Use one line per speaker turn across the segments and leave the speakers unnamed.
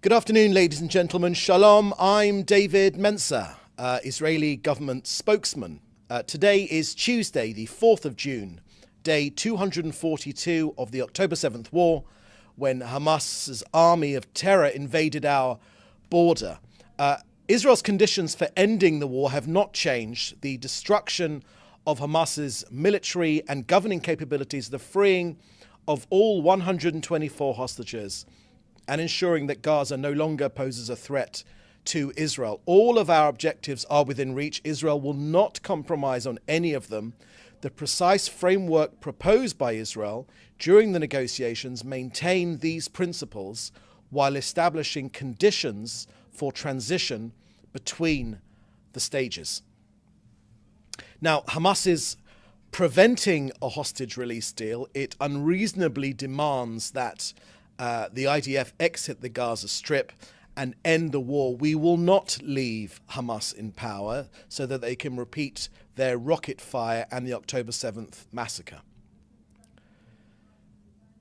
Good afternoon, ladies and gentlemen. Shalom. I'm David Mencer, Israeli government spokesman. Today is Tuesday, the 4th of June, day 242 of the October 7th war, when Hamas's army of terror invaded our border. Israel's conditions for ending the war have not changed. The destruction of Hamas's military and governing capabilities, the freeing of all 124 hostages, and ensuring that Gaza no longer poses a threat to Israel. All of our objectives are within reach. Israel will not compromise on any of them. The precise framework proposed by Israel during the negotiations maintain these principles while establishing conditions for transition between the stages. Now, Hamas is preventing a hostage release deal. It unreasonably demands that the IDF exit the Gaza Strip and end the war. We will not leave Hamas in power so that they can repeat their rocket fire and the October 7th massacre.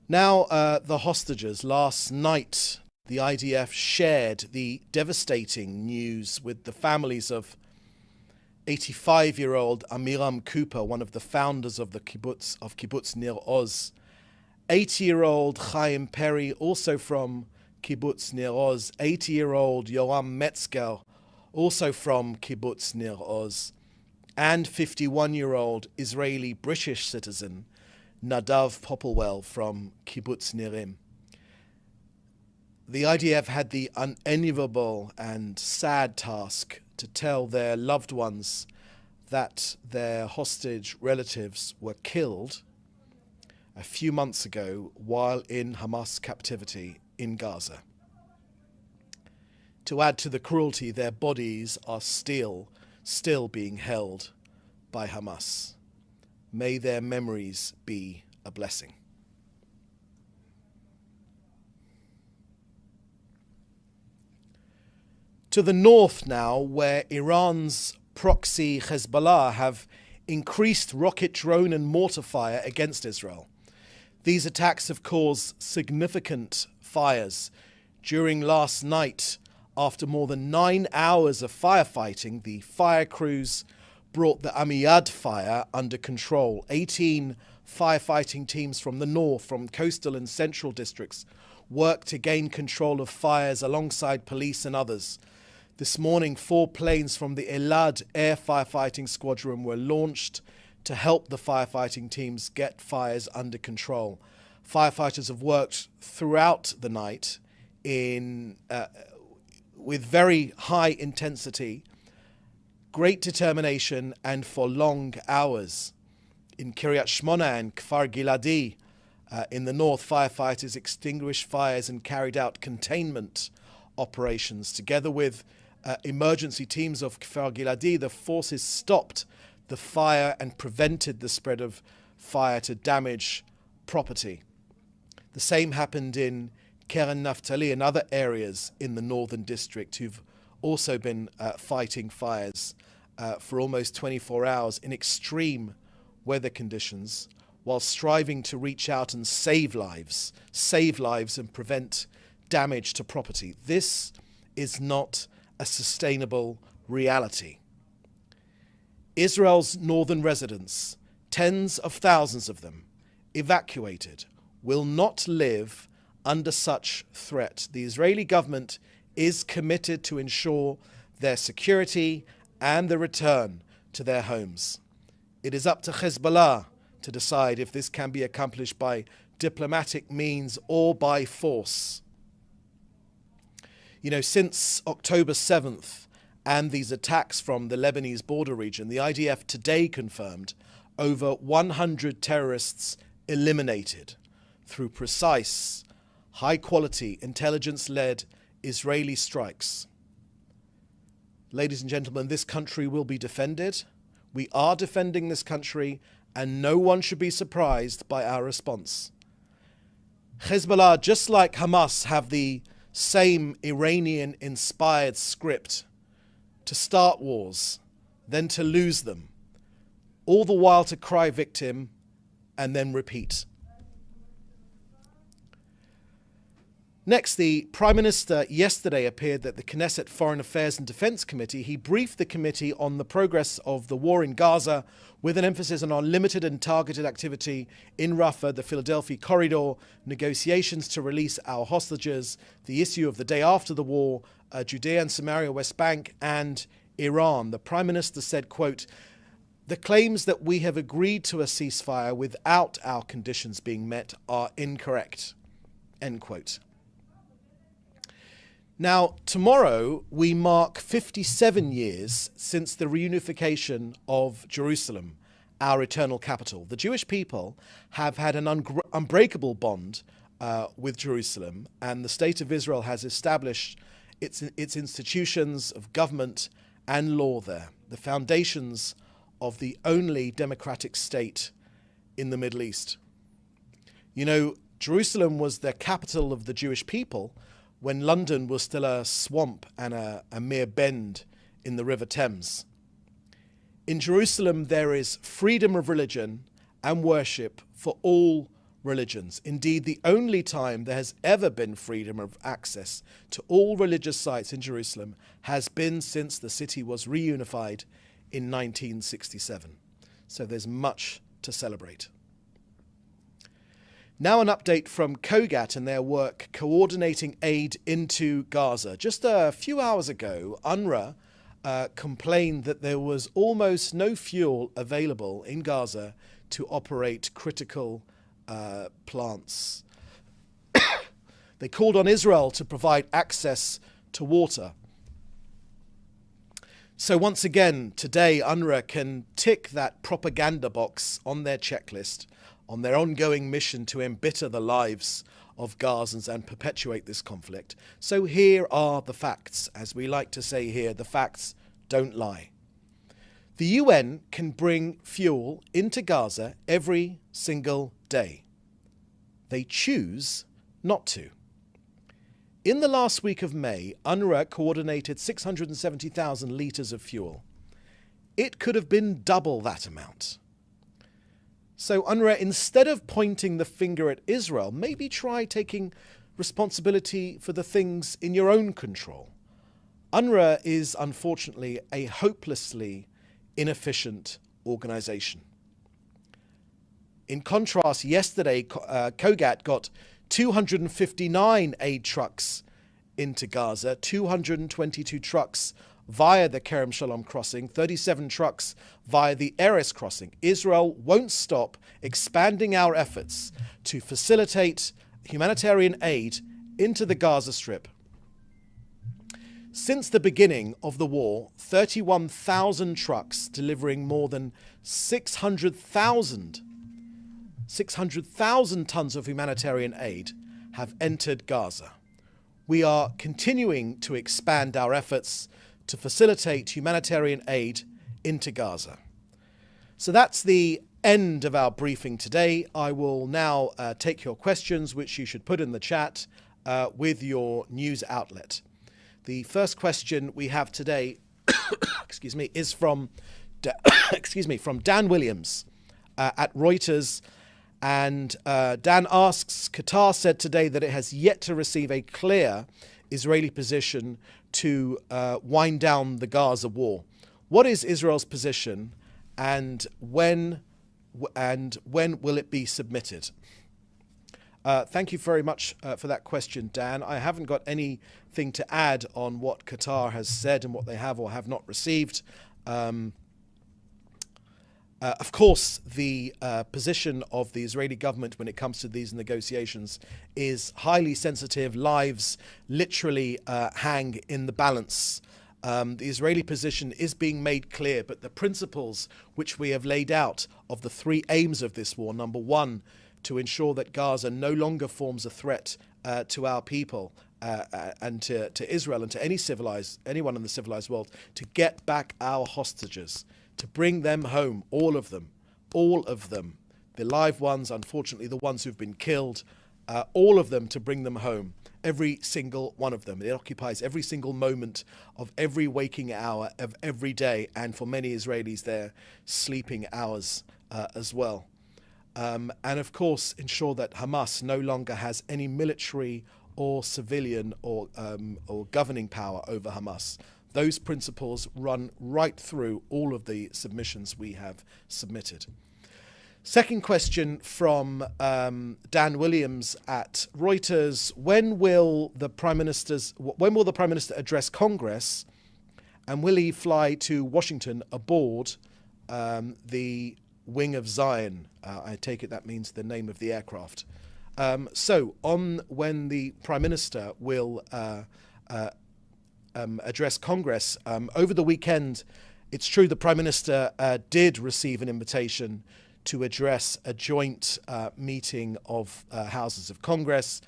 Now, the hostages. Last night, the IDF shared the devastating news with the families of 85-year-old Amiram Cooper, one of the founders of the Kibbutz Nir Oz, 80-year-old Chaim Perry, also from Kibbutz Nir Oz, 80-year-old Yoram Metzger, also from Kibbutz Nir Oz, and 51-year-old Israeli-British citizen Nadav Popplewell from Kibbutz Nirim. The IDF had the unenviable and sad task to tell their loved ones that their hostage relatives were killed a few months ago while in Hamas captivity in Gaza. To add to the cruelty, their bodies are still being held by Hamas. May their memories be a blessing. To the north now, where Iran's proxy Hezbollah have increased rocket, drone and mortar fire against Israel. These attacks have caused significant fires. During last night, after more than 9 hours of firefighting, the fire crews brought the Amiyad fire under control. 18 firefighting teams from the north, from coastal and central districts, worked to gain control of fires alongside police and others. This morning, 4 planes from the Elad Air Firefighting Squadron were launched to help the firefighting teams get fires under control. Firefighters have worked throughout the night with very high intensity, great determination, and for long hours. In Kiryat Shmona and Kfar Giladi in the north, firefighters extinguished fires and carried out containment operations. Together with emergency teams of Kfar Giladi, the forces stopped the fire and prevented the spread of fire to damage property. The same happened in Keren Naftali and other areas in the northern district who've also been fighting fires for almost 24 hours in extreme weather conditions while striving to reach out and save lives and prevent damage to property. This is not a sustainable reality. Israel's northern residents, tens of thousands of them, evacuated, will not live under such threat. The Israeli government is committed to ensure their security and the return to their homes. It is up to Hezbollah to decide if this can be accomplished by diplomatic means or by force. You know, since October 7th and these attacks from the Lebanese border region, the IDF today confirmed over 100 terrorists eliminated through precise, high-quality, intelligence-led Israeli strikes. Ladies and gentlemen, this country will be defended. We are defending this country, and no one should be surprised by our response. Hezbollah, just like Hamas, have the same Iranian-inspired script to start wars, then to lose them, all the while to cry victim and then repeat. Next, the Prime Minister yesterday appeared at the Knesset Foreign Affairs and Defence Committee. He briefed the committee on the progress of the war in Gaza, with an emphasis on unlimited and targeted activity in Rafah, the Philadelphia corridor, negotiations to release our hostages, the issue of the day after the war, Judea and Samaria, West Bank, and Iran. The Prime Minister said, quote, "The claims that we have agreed to a ceasefire without our conditions being met are incorrect," end quote. Now, tomorrow we mark 57 years since the reunification of Jerusalem, our eternal capital. The Jewish people have had an unbreakable bond with Jerusalem, and the State of Israel has established its institutions of government and law there, the foundations of the only democratic state in the Middle East. You know, Jerusalem was the capital of the Jewish people when London was still a swamp and a mere bend in the River Thames. In Jerusalem, there is freedom of religion and worship for all religions. Indeed, the only time there has ever been freedom of access to all religious sites in Jerusalem has been since the city was reunified in 1967. So there's much to celebrate. Now an update from COGAT and their work coordinating aid into Gaza. Just a few hours ago, UNRWA complained that there was almost no fuel available in Gaza to operate critical plants. They called on Israel to provide access to water. So once again, today, UNRWA can tick that propaganda box on their checklist on their ongoing mission to embitter the lives of Gazans and perpetuate this conflict. So here are the facts. As we like to say here, the facts don't lie. The UN can bring fuel into Gaza every single day. They choose not to. In the last week of May, UNRWA coordinated 670,000 litres of fuel. It could have been double that amount. So UNRWA, instead of pointing the finger at Israel, maybe try taking responsibility for the things in your own control. UNRWA is unfortunately a hopelessly inefficient organisation. In contrast, yesterday, COGAT got 259 aid trucks into Gaza, 222 trucks via the Kerem Shalom crossing, 37 trucks via the Erez crossing. Israel won't stop expanding our efforts to facilitate humanitarian aid into the Gaza Strip. Since the beginning of the war, 31,000 trucks delivering more than 600,000 tons of humanitarian aid have entered Gaza. We are continuing to expand our efforts to facilitate humanitarian aid into Gaza. So that's the end of our briefing today. I will now take your questions, which you should put in the chat with your news outlet. The first question we have today excuse me, is from from Dan Williams at Reuters. And Dan asks, Qatar said today that it has yet to receive a clear Israeli position to wind down the Gaza war. What is Israel's position, and when will it be submitted? Thank you very much for that question, Dan. I haven't got anything to add on what Qatar has said and what they have or have not received. Of course, the position of the Israeli government when it comes to these negotiations is highly sensitive. Lives literally hang in the balance. The Israeli position is being made clear, but the principles which we have laid out of the three aims of this war, number one, to ensure that Gaza no longer forms a threat to our people and to Israel and to anyone in the civilized world, to get back our hostages, to bring them home, all of them, the live ones, unfortunately the ones who've been killed, all of them, to bring them home, every single one of them. It occupies every single moment of every waking hour of every day, and for many Israelis, their sleeping hours as well. And of course, ensure that Hamas no longer has any military or civilian or governing power over Hamas. Those principles run right through all of the submissions we have submitted. Second question from Dan Williams at Reuters: When will the Prime Minister address Congress, and will he fly to Washington aboard the Wing of Zion? I take it that means the name of the aircraft. So on when the Prime Minister will address Congress, over the weekend, it's true the Prime Minister did receive an invitation to address a joint meeting of Houses of Congress.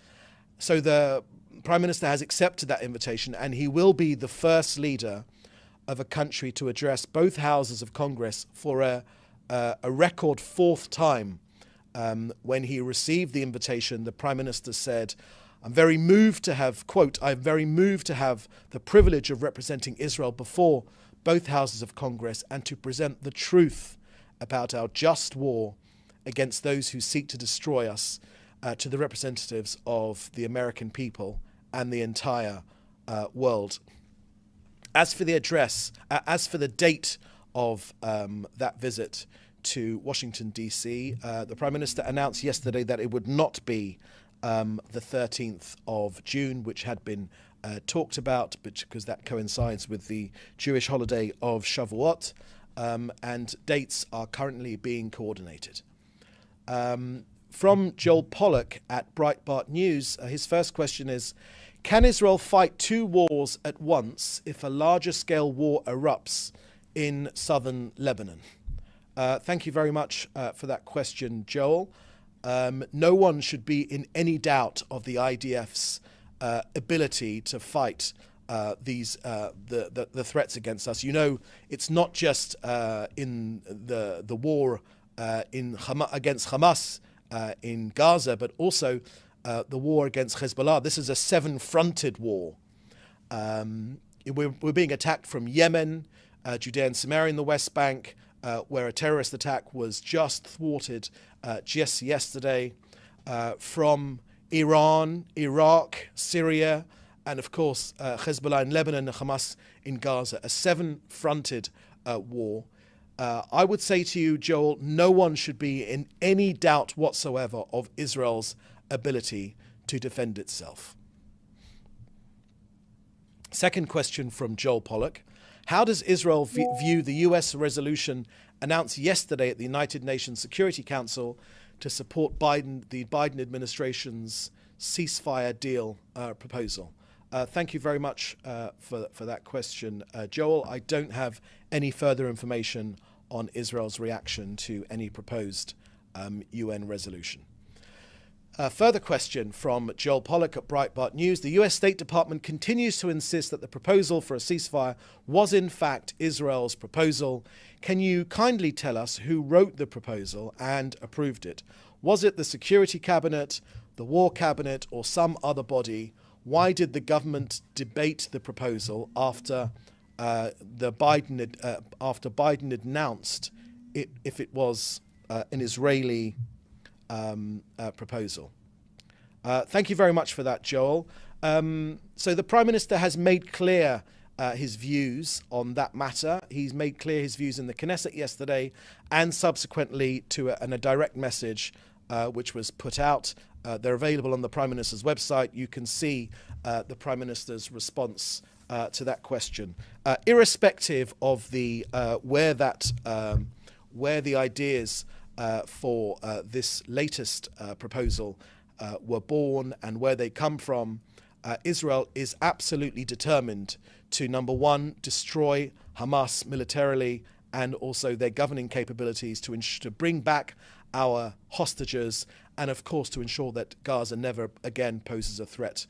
So the Prime Minister has accepted that invitation, and he will be the first leader of a country to address both Houses of Congress for a record fourth time. When he received the invitation, the Prime Minister said, I'm very moved to have, quote, I'm very moved to have the privilege of representing Israel before both Houses of Congress and to present the truth about our just war against those who seek to destroy us to the representatives of the American people and the entire world. As for the address, as for the date of that visit to Washington, D.C., the Prime Minister announced yesterday that it would not be the 13th of June, which had been talked about, because that coincides with the Jewish holiday of Shavuot, and dates are currently being coordinated. From Joel Pollack at Breitbart News, his first question is, can Israel fight two wars at once if a larger scale war erupts in southern Lebanon? Thank you very much for that question, Joel. No one should be in any doubt of the IDF's ability to fight the threats against us. You know, it's not just in the war against Hamas in Gaza, but also the war against Hezbollah. This is a seven-fronted war. We're being attacked from Yemen, Judea and Samaria in the West Bank, where a terrorist attack was just thwarted just yesterday, from Iran, Iraq, Syria, and of course Hezbollah in Lebanon and Hamas in Gaza, a seven-fronted war. I would say to you, Joel, no one should be in any doubt whatsoever of Israel's ability to defend itself. Second question from Joel Pollack. How does Israel view the US resolution announced yesterday at the United Nations Security Council to support the Biden administration's ceasefire deal proposal? Thank you very much for that question, Joel. I don't have any further information on Israel's reaction to any proposed UN resolution. Further question from Joel Pollack at Breitbart News. The US State Department continues to insist that the proposal for a ceasefire was in fact Israel's proposal. Can you kindly tell us who wrote the proposal and approved it? Was it the Security Cabinet, the War Cabinet, or some other body? Why did the government debate the proposal after Biden had announced if it was an Israeli proposal? Thank you very much for that, Joel. So the Prime Minister has made clear his views on that matter. He's made clear his views in the Knesset yesterday and subsequently in a direct message which was put out. They're available on the Prime Minister's website. You can see the Prime Minister's response to that question. Irrespective of the where the ideas for this latest proposal were born and where they come from, Israel is absolutely determined to, number one, destroy Hamas militarily and also their governing capabilities, to bring back our hostages, and of course to ensure that Gaza never again poses a threat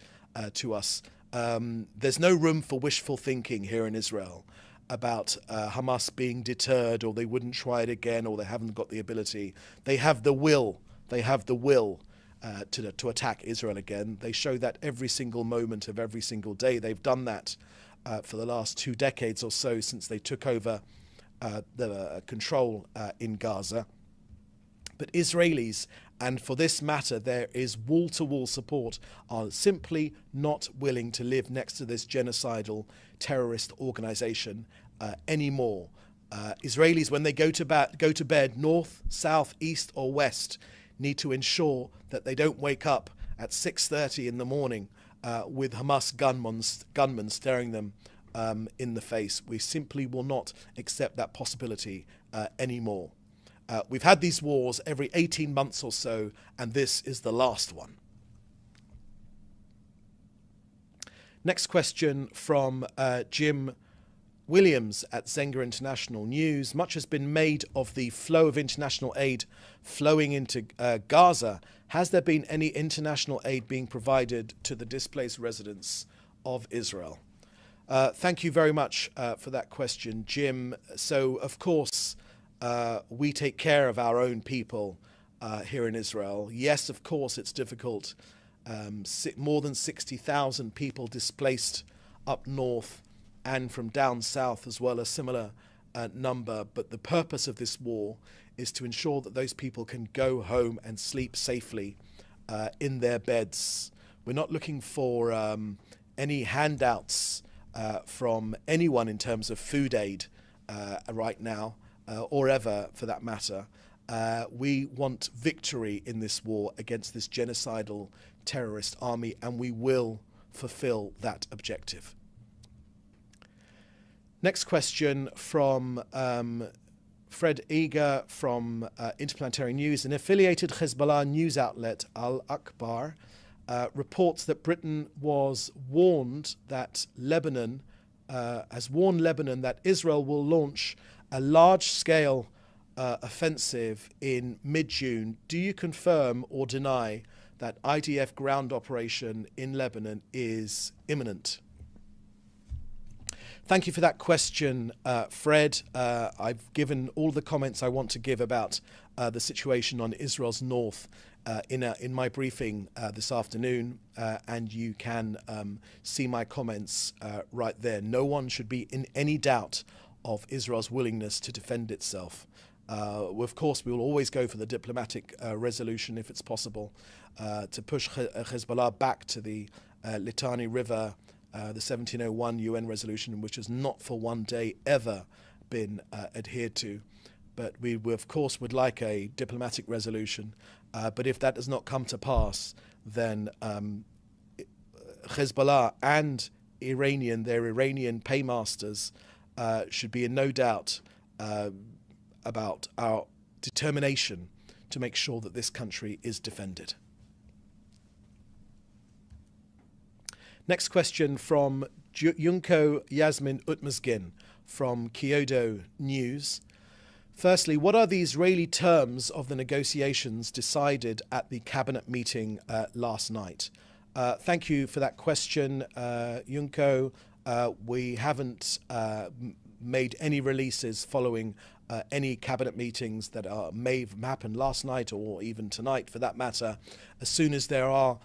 to us. There's no room for wishful thinking here in Israel about Hamas being deterred, or they wouldn't try it again, or they haven't got the ability. They have the will. They have the will to attack Israel again. They show that every single moment of every single day. They've done that for the last 2 decades or so since they took over the control in Gaza. But Israelis, and for this matter there is wall-to-wall support, are simply not willing to live next to this genocidal terrorist organization anymore. Israelis, when they go to bed, north, south, east or west, need to ensure that they don't wake up at 6:30 in the morning with Hamas gunmen staring them in the face. We simply will not accept that possibility anymore. We've had these wars every 18 months or so, and this is the last one. Next question from Jim Williams at Zenga International News. Much has been made of the flow of international aid flowing into Gaza. Has there been any international aid being provided to the displaced residents of Israel? Thank you very much for that question, Jim. So, of course, we take care of our own people here in Israel. Yes, of course, it's difficult. More than 60,000 people displaced up north and from down south as well, a similar number. But the purpose of this war is to ensure that those people can go home and sleep safely in their beds. We're not looking for any handouts from anyone in terms of food aid right now, or ever for that matter. We want victory in this war against this genocidal terrorist army, and we will fulfill that objective. Next question from Fred Eager from Interplanetary News. An affiliated Hezbollah news outlet, Al Akbar, reports that Britain was warned that Lebanon that Israel will launch a large-scale offensive in mid-June. Do you confirm or deny that IDF ground operation in Lebanon is imminent? Thank you for that question, Fred. I've given all the comments I want to give about the situation on Israel's north in my briefing this afternoon, and you can see my comments right there. No one should be in any doubt of Israel's willingness to defend itself. Of course, we will always go for the diplomatic resolution if it's possible, to push Hezbollah back to the Litani River, the 1701 UN resolution, which has not for one day ever been adhered to. But we, of course, would like a diplomatic resolution. But if that does not come to pass, then Hezbollah and their Iranian paymasters should be in no doubt about our determination to make sure that this country is defended. Next question from Junko Yasmin Utmazgin from Kyodo News. Firstly, what are the Israeli terms of the negotiations decided at the cabinet meeting last night? Thank you for that question, Junko. We haven't made any releases following any cabinet meetings that may have happened last night or even tonight for that matter. As soon as there are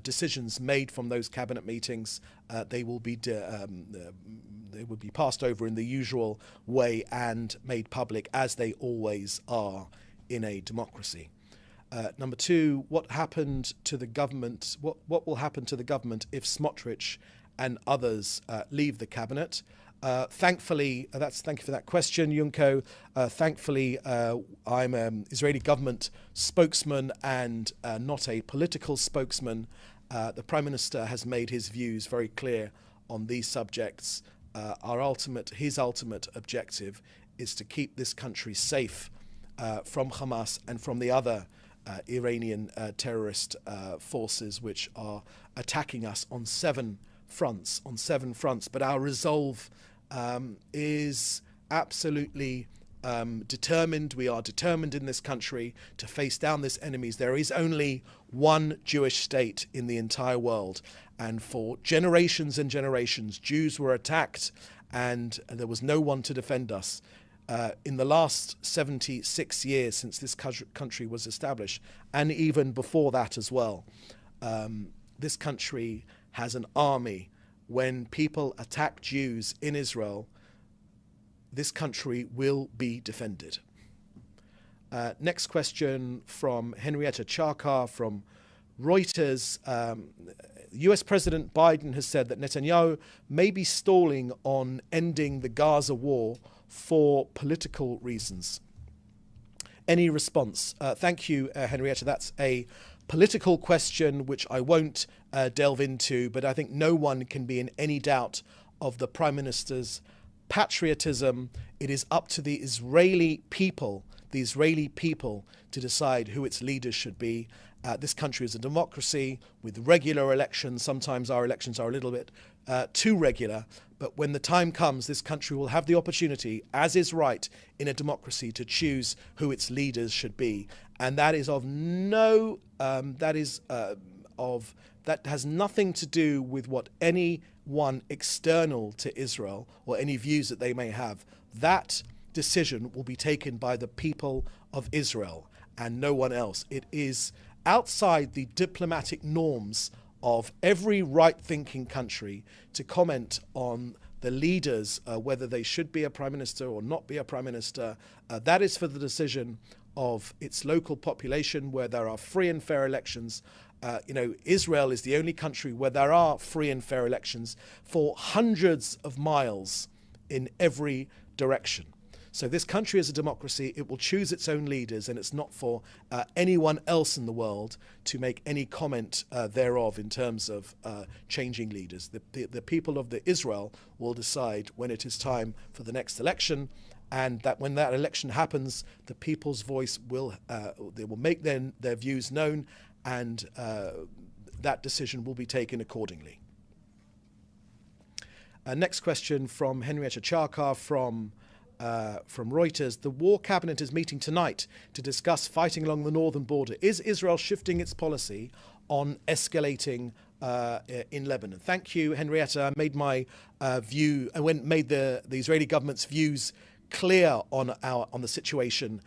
decisions made from those cabinet meetings, they will be passed over in the usual way and made public, as they always are in a democracy. Number two, what happened to the government? What will happen to the government if Smotrich and others leave the cabinet? Thankfully, thank you for that question, Junko. Thankfully, I'm an Israeli government spokesman and not a political spokesman. The Prime Minister has made his views very clear on these subjects. His ultimate objective is to keep this country safe from Hamas and from the other Iranian terrorist forces which are attacking us on seven fronts. But our resolve is absolutely determined. We are determined in this country to face down this enemies. There is only one Jewish state in the entire world, and for generations and generations Jews were attacked and there was no one to defend us. In the last 76 years since this country was established, and even before that as well, this country has an army. When people attack Jews in Israel, this country will be defended. Next question from Henrietta Charkar from Reuters. US President Biden has said that Netanyahu may be stalling on ending the Gaza war for political reasons. Any response? Thank you, Henrietta. That's a political question which I won't delve into, but I think no one can be in any doubt of the Prime Minister's patriotism. It is up to the Israeli people to decide who its leaders should be. This country is a democracy with regular elections. Sometimes our elections are a little bit too regular, but when the time comes, this country will have the opportunity, as is right in a democracy, to choose who its leaders should be. And that is that has nothing to do with what anyone external to Israel or any views that they may have. That decision will be taken by the people of Israel and no one else. It is outside the diplomatic norms of every right-thinking country to comment on the leaders, whether they should be a prime minister or not be a prime minister. That is for the decision of its local population, where there are free and fair elections. Israel is the only country where there are free and fair elections for hundreds of miles in every direction. So this country is a democracy. It will choose its own leaders, and it's not for anyone else in the world to make any comment thereof in terms of changing leaders. The people of Israel will decide when it is time for the next election, and that when that election happens, the people's voice they will make their views known, and that decision will be taken accordingly. Next question from Henrietta Charkar from Reuters. The War Cabinet is meeting tonight to discuss fighting along the northern border. Is Israel shifting its policy on escalating in Lebanon? Thank you, Henrietta. I made my view. I made the Israeli government's views clear on the situation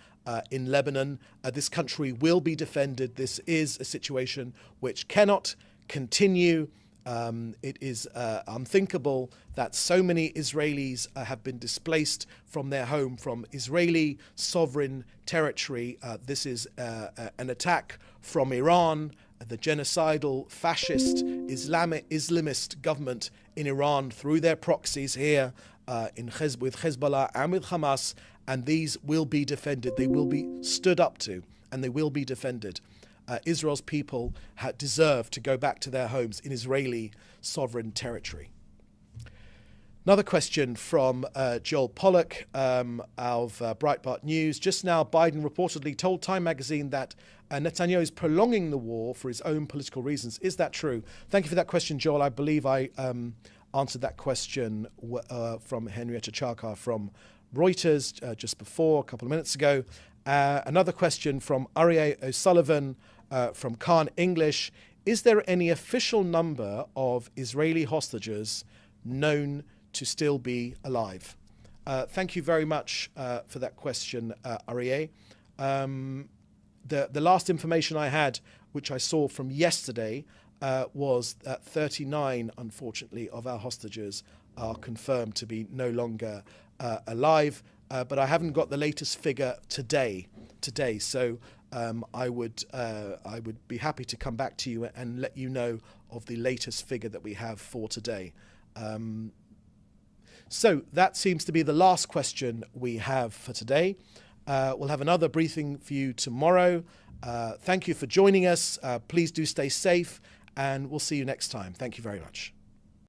in Lebanon. This country will be defended. This is a situation which cannot continue. It is unthinkable that so many Israelis have been displaced from their home, from Israeli sovereign territory. This is an attack from Iran, the genocidal fascist Islamist government in Iran through their proxies here with Hezbollah and with Hamas, and these will be defended. They will be stood up to, and they will be defended. Israel's people deserve to go back to their homes in Israeli sovereign territory. Another question from Joel Pollack of Breitbart News. Just now, Biden reportedly told Time magazine that Netanyahu is prolonging the war for his own political reasons. Is that true? Thank you for that question, Joel. I believe I answered that question from Henrietta Charkar from Reuters just before, a couple of minutes ago. Another question from Aryeh O'Sullivan from Khan English. Is there any official number of Israeli hostages known to still be alive? Thank you very much for that question, Aryeh. The last information I had, which I saw from yesterday, was that 39, unfortunately, of our hostages are confirmed to be no longer alive. But I haven't got the latest figure today. So I would be happy to come back to you and let you know of the latest figure that we have for today. So that seems to be the last question we have for today. We'll have another briefing for you tomorrow. Thank you for joining us. Please do stay safe, and we'll see you next time. Thank you very much.